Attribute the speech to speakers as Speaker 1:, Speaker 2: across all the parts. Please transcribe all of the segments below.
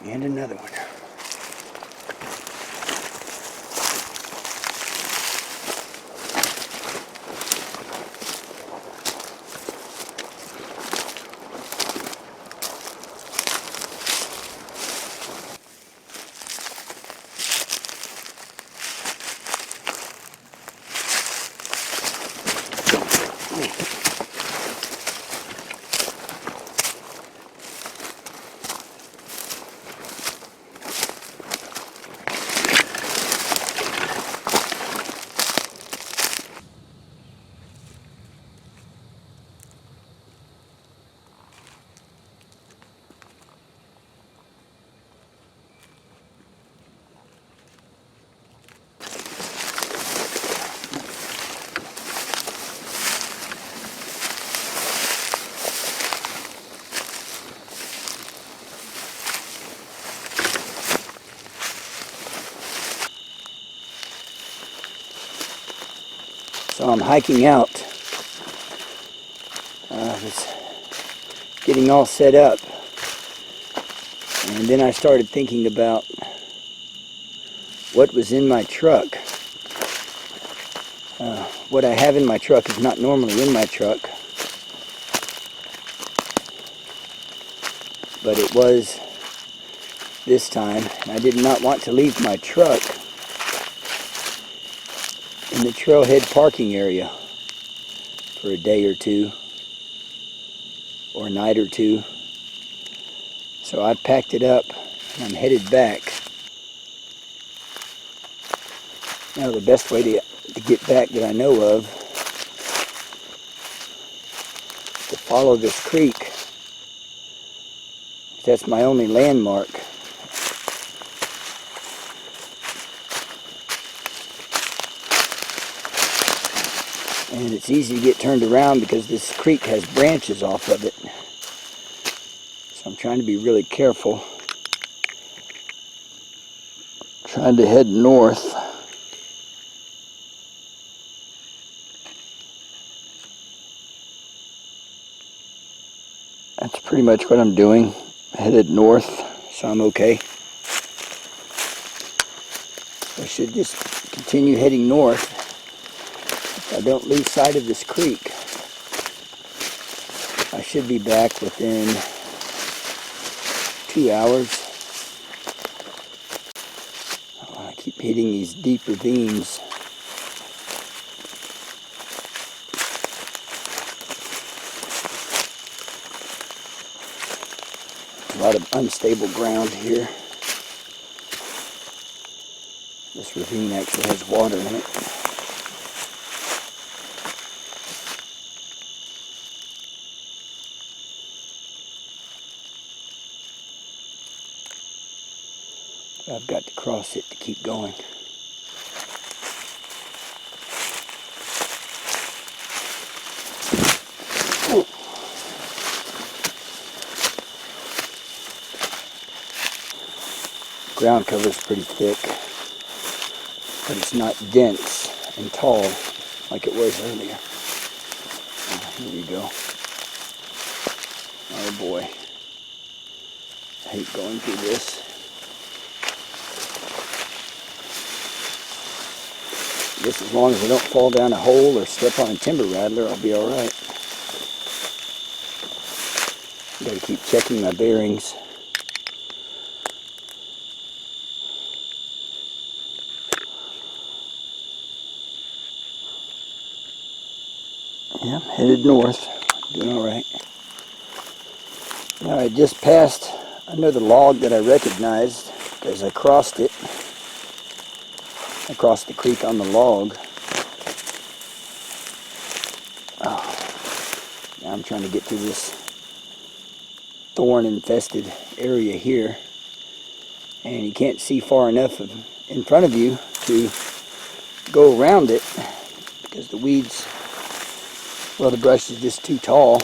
Speaker 1: And another one. So I'm hiking out. I was getting all set up, and then I started thinking about what was in my truck. What I have in my truck is not normally in my truck, but it was this time. I did not want to leave my truck in the trailhead parking area for a day or two, or a night or two. So I packed it up and I'm headed back. Now the best way to get back that I know of is to follow this creek. That's my only landmark. And it's easy to get turned around because this creek has branches off of it. So I'm trying to be really careful. Trying to head north. That's pretty much what I'm doing. Headed north, so I'm okay. I should just continue heading north if I don't lose sight of this creek. I should be back within 2 hours. Oh, I keep hitting these deep ravines. A lot of unstable ground here. This ravine actually has water in it. I've got to cross it to keep going. Oh. Ground cover is pretty thick, but it's not dense and tall like it was earlier. Here we go. Oh boy. I hate going through this. Just as long as I don't fall down a hole or step on a timber rattler, I'll be alright. Gotta keep checking my bearings. Yeah, I'm headed north. Doing alright. Now I just passed another log that I recognized because I crossed it. I crossed the creek on the log. Oh, now I'm trying to get through this thorn-infested area here, and you can't see far enough in front of you to go around it because the weeds, well, the brush is just too tall.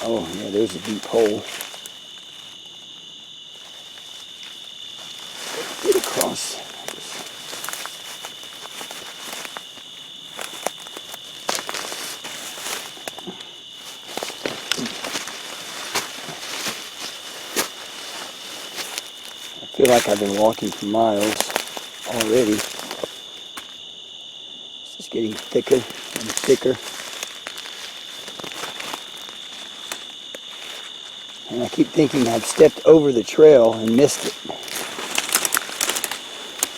Speaker 1: Oh yeah, there's a deep hole. Get across. feel like I've been walking for miles already. It's just getting thicker and thicker. And I keep thinking I've stepped over the trail and missed it.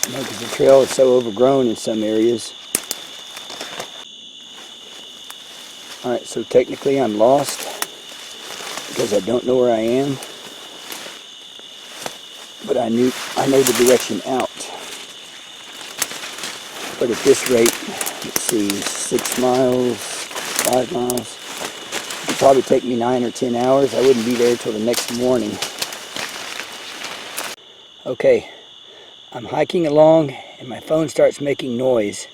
Speaker 1: You know, because the trail is so overgrown in some areas. Alright, so technically I'm lost because I don't know where I am. But I know the direction out. But at this rate, let's see, 6 miles, 5 miles. It would probably take me 9 or 10 hours. I wouldn't be there till the next morning. Okay, I'm hiking along and my phone starts making noise.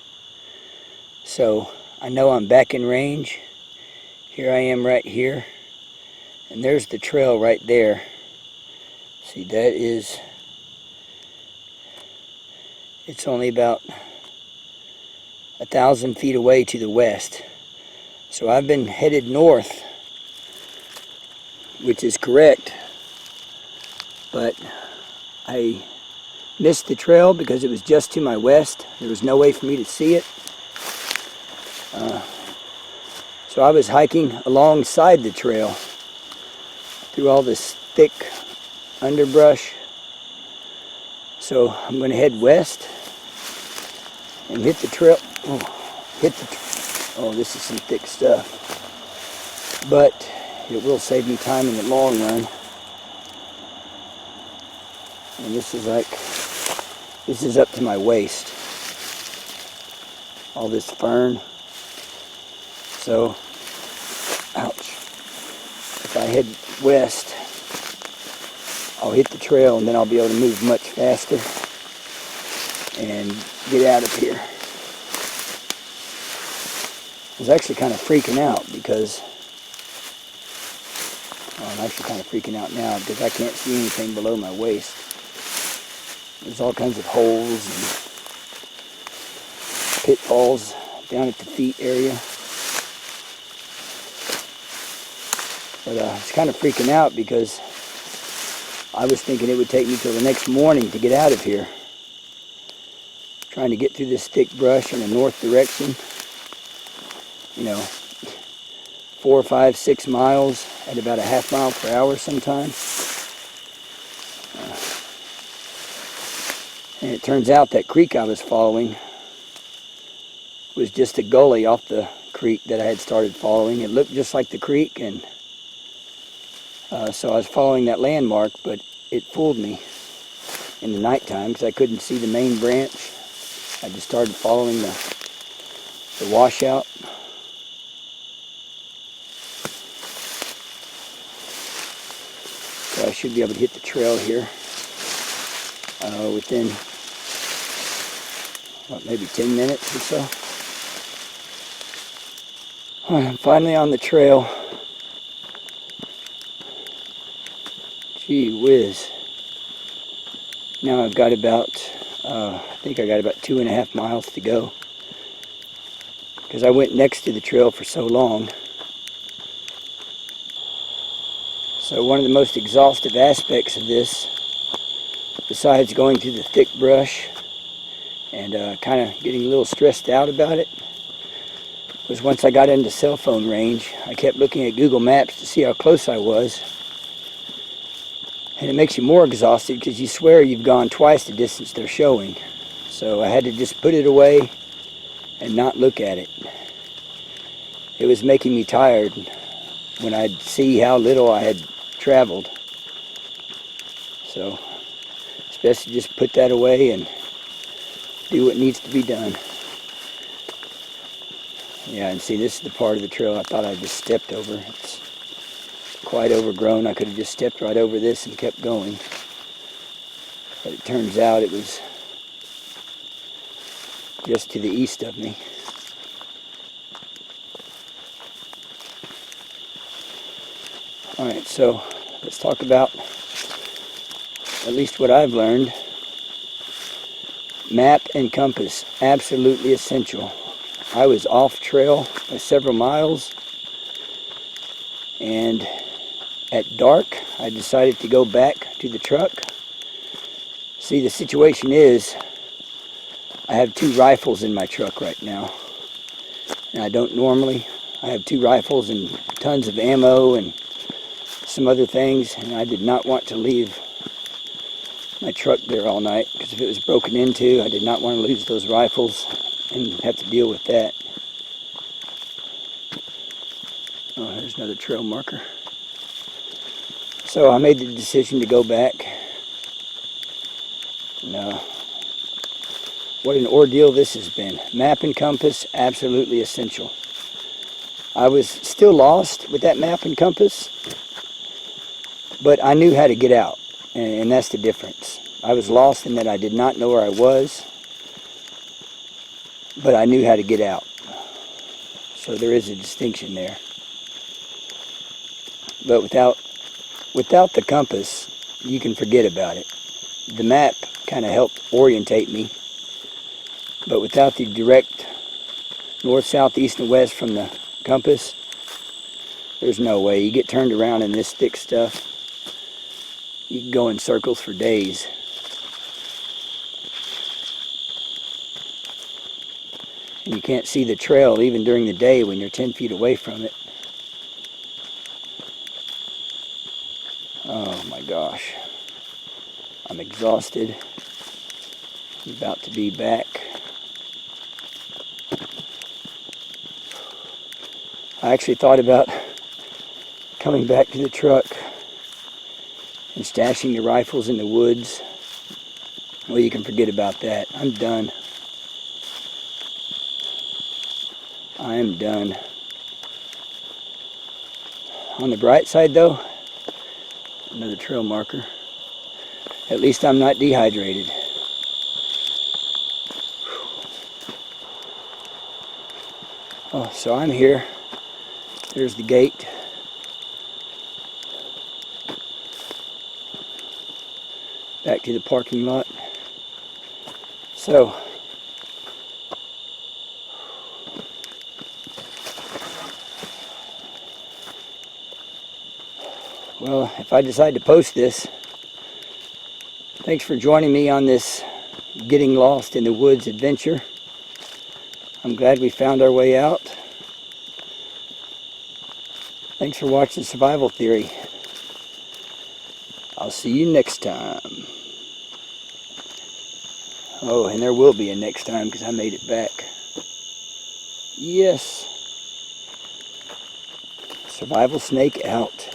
Speaker 1: So I know I'm back in range. Here I am right here. And there's the trail right there. See, that is, it's only about 1,000 feet away to the west. So I've been headed north, which is correct, but I missed the trail because it was just to my west. There was no way for me to see it. So I was hiking alongside the trail through all this thick underbrush. So I'm going to head west and hit the trail. Oh, this is some thick stuff. But it will save me time in the long run. And this is up to my waist. All this fern. So, ouch. If I head west, I'll hit the trail and then I'll be able to move much faster and get out of here. I was actually kind of freaking out because, well, I'm actually kind of freaking out now because I can't see anything below my waist. There's all kinds of holes and pitfalls down at the feet area. But I was kind of freaking out because I was thinking it would take me till the next morning to get out of here. Trying to get through this thick brush in a north direction. You know, 4, 5, 6 miles at about a half mile per hour sometimes. And it turns out that creek I was following was just a gully off the creek that I had started following. It looked just like the creek, and so I was following that landmark, but it fooled me in the nighttime because I couldn't see the main branch. I just started following the washout. So I should be able to hit the trail here within maybe 10 minutes or so. All right, I'm finally on the trail. Gee whiz. Now I've got about, I think I got about 2.5 miles to go. Because I went next to the trail for so long. So one of the most exhaustive aspects of this, besides going through the thick brush and kind of getting a little stressed out about it, was once I got into cell phone range, I kept looking at Google Maps to see how close I was. And it makes you more exhausted because you swear you've gone twice the distance they're showing. So I had to just put it away and not look at it. It was making me tired when I'd see how little I had traveled. So it's best to just put that away and do what needs to be done. Yeah, and see, this is the part of the trail I thought I just stepped over. It's quite overgrown. I could have just stepped right over this and kept going. But it turns out it was just to the east of me. Alright, so let's talk about at least what I've learned. Map and compass, absolutely essential. I was off trail by several miles, and at dark I decided to go back to the truck See, the situation is, I have 2 rifles in my truck right now. And I don't normally. I have 2 rifles and tons of ammo and some other things. And I did not want to leave my truck there all night, because if it was broken into, I did not want to lose those rifles and have to deal with that. Oh, there's another trail marker. So I made the decision to go back. No. What an ordeal this has been. Map and compass, absolutely essential. I was still lost with that map and compass, but I knew how to get out, and that's the difference. I was lost in that I did not know where I was, but I knew how to get out. So there is a distinction there. But without the compass, you can forget about it. The map kind of helped orientate me, but without the direct north, south, east, and west from the compass, there's no way. You get turned around in this thick stuff, you can go in circles for days. And you can't see the trail even during the day when you're 10 feet away from it. Oh my gosh. I'm exhausted. I'm about to be back. I actually thought about coming back to the truck and stashing the rifles in the woods. Well, you can forget about that. I'm done. I am done. On the bright side though, another trail marker. At least I'm not dehydrated. Oh, so I'm here. There's the gate. Back to the parking lot. So, well, if I decide to post this, thanks for joining me on this getting lost in the woods adventure. I'm glad we found our way out. Thanks for watching Survival Theory. I'll see you next time. Oh, and there will be a next time because I made it back. Yes. Survival Snake out.